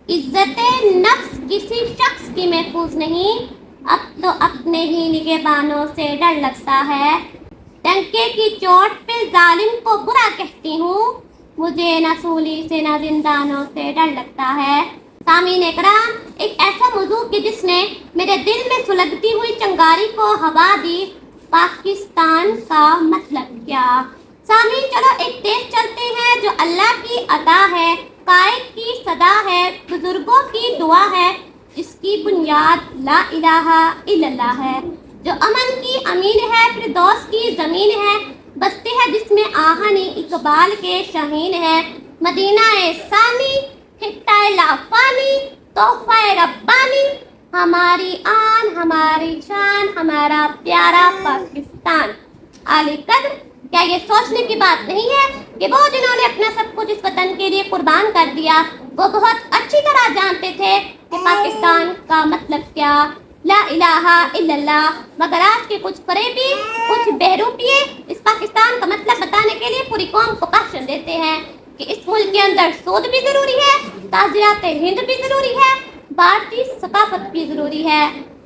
عزت نفس کسی شخص کی محفوظ نہیں، اب تو اپنے ہی نگہبانوں سے ڈر لگتا ہے۔ ڈنکے کی چوٹ پہ ظالم کو برا کہتی ہوں، مجھے نہ سولی سے نہ زندانوں سے ڈر لگتا ہے۔ سامعین اکرام، ایک ایسا موضوع کہ جس نے میرے دل میں سلگتی ہوئی چنگاری کو ہوا دی، پاکستان کا مطلب کیا؟ سامعین چلو ایک دیش چلتے ہیں جو اللہ کی عطا ہے، قائد کی صدا ہے، بزرگوں کی دعا ہے، جس کی بنیاد لا الہ الا اللہ ہے، جو امن کی امین ہے، فردوس کی زمین ہے، بستی ہے جس میں آہن اقبال کے شاہین ہے، مدینہ ثانی، خطہ لافانی، تحفہ ربانی، ہماری آن، ہماری شان، ہمارا پیارا پاکستان۔ عالی قدر، کیا یہ سوچنے کی بات نہیں ہے کہ وہ جنہوں نے اپنا سب کچھ اس وطن کے لیے قربان کر دیا، وہ بہت اچھی طرح جانتے تھے کہ پاکستان کا مطلب کیا، لا الہ الا اللہ، مگر آج کے کچھ فریبی، کچھ بہروپیے اس پاکستان کا مطلب بتانے کے لیے پوری قوم کو کاشن دیتے ہیں کہ اس ملک کے اندر سود بھی ضروری ہے، تاجرات ہند بھی ضروری ہے، بھارتی ثقافت بھی ضروری ہے۔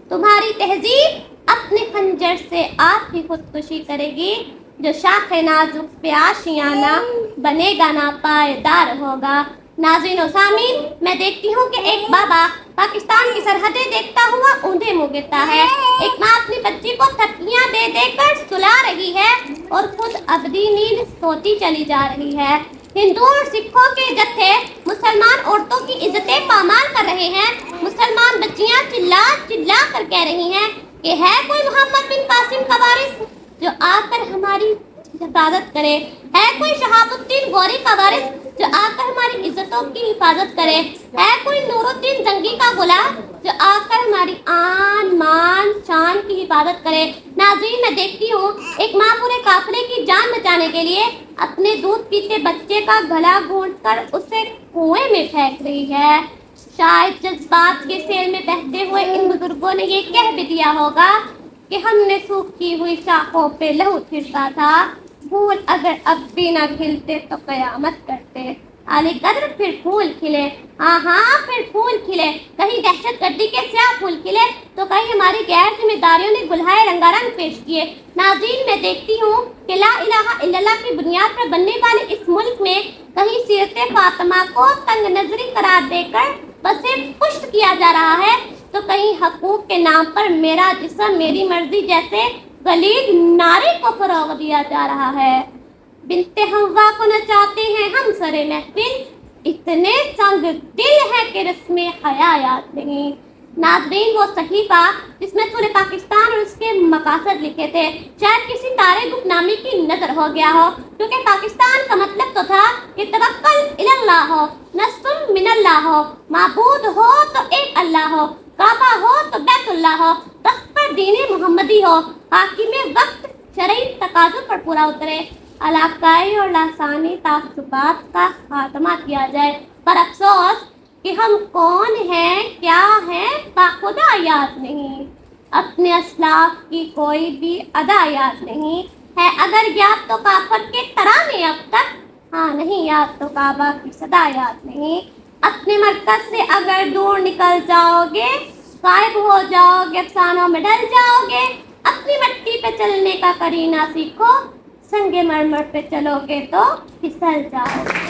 تمہاری تہذیب اپنے خنجر سے آپ ہی خودکشی کرے گی، جو شاخ نازک پہ آشیانہ بنے گا نہ پائیدار ہوگا۔ ناظرین و سامعین، میں دیکھتی ہوں کہ ایک بابا پاکستان کی سرحدیں دیکھتا ہوا اوندھے منہ گرتا ہے، ایک ماں اپنی بچی کو تھپکیاں دے دے کر سلا رہی ہے اور خود ابدی نیند سوتی چلی جا رہی ہے۔ ہندوؤں اور سکھوں کے جتھے مسلمان عورتوں کی عزتیں پامال کر رہے ہیں، مسلمان بچیاں چلا چلا کر کہہ رہی ہیں کہ ہے کوئی محمد بن قاسم کا وارث جو آ کر ہماری حفاظت کرے، ہے کوئی شہاب الدین غوری کا وارث جو آ کر ہماری عزتوں کی حفاظت کرے، ہے کوئی نور الدین زنگی کا غلام جو آ کر ہماری آن مان شان کی حفاظت کرے۔ ناظرین، میں دیکھتی ہوں ایک ماں پورے قافلے کی جان بچانے کے لیے اپنے دودھ پیتے بچے کا گلا گھونٹ کر اسے کنویں میں پھینک رہی ہے۔ شاید جذبات کے سیل میں بہتے ہوئے ان بزرگوں نے یہ کہہ بھی دیا ہوگا کہ ہم نے سوکھی ہوئی شاخوں پہ لہو پھرتا تھا، پھول اگر اب بھی نہ کھلتے تو قیامت کرتے۔ عالی قدر، پھر پھول کھلے، ہاں پھر پھول کھلے، کہیں دہشت گردی کے سیاہ پھول کھلے تو کہیں ہماری غیر ذمہ داریوں نے گلہائے رنگا رنگ پیش کیے۔ ناظرین، میں دیکھتی ہوں کہ لا الہ الا اللہ کی بنیاد پر بننے والے اس ملک میں کہیں سیرت فاطمہ کو تنگ نظری قرار دے کر بسے پشت کیا جا رہا ہے تو کہیں حقوق کے نام پر میرا جسم میری مرضی جیسے غلیظ نعرے کو فروغ دیا جا رہا ہے۔ بنت حوا کو نچاتے ہیں ہم سرے محفل، اتنے سنگ دل ہے کہ رسم حیا یاد نہیں۔ ناظرین، وہ صحیفہ جس میں سورہ پاکستان اور اس کے مقاصد لکھے تھے شاید کسی تارے گپ نامی کی نظر ہو گیا ہو، کیونکہ پاکستان کا مطلب تو تھا کہ توکل الی اللہ ہو، نصر من اللہ ہو، معبود ہو تو ایک اللہ ہو، کعبہ ہو تو بیت اللہ ہو، تخت پر دین محمدی ہو، حاکم وقت شرعی تقاضوں پر پورا اترے، علاقائی اور لسانی تعصبات کا خاتمہ کیا جائے۔ پر افسوس کہ ہم کون ہیں، کیا ہیں، باخدا یاد نہیں، اپنے اسلاف کی کوئی بھی ادا یاد نہیں ہے، اگر یاد تو کافر کے ترانے اب تک، ہاں نہیں یاد تو کعبہ کی صدا یاد نہیں۔ اپنے مرکز سے اگر دور نکل جاؤ گے، غائب ہو جاؤ گے، افسانوں میں ڈل جاؤ گے، اپنی مٹی پہ چلنے کا کرینہ سیکھو، سنگ مرمر پہ چلو گے تو پھسل جاؤ گے۔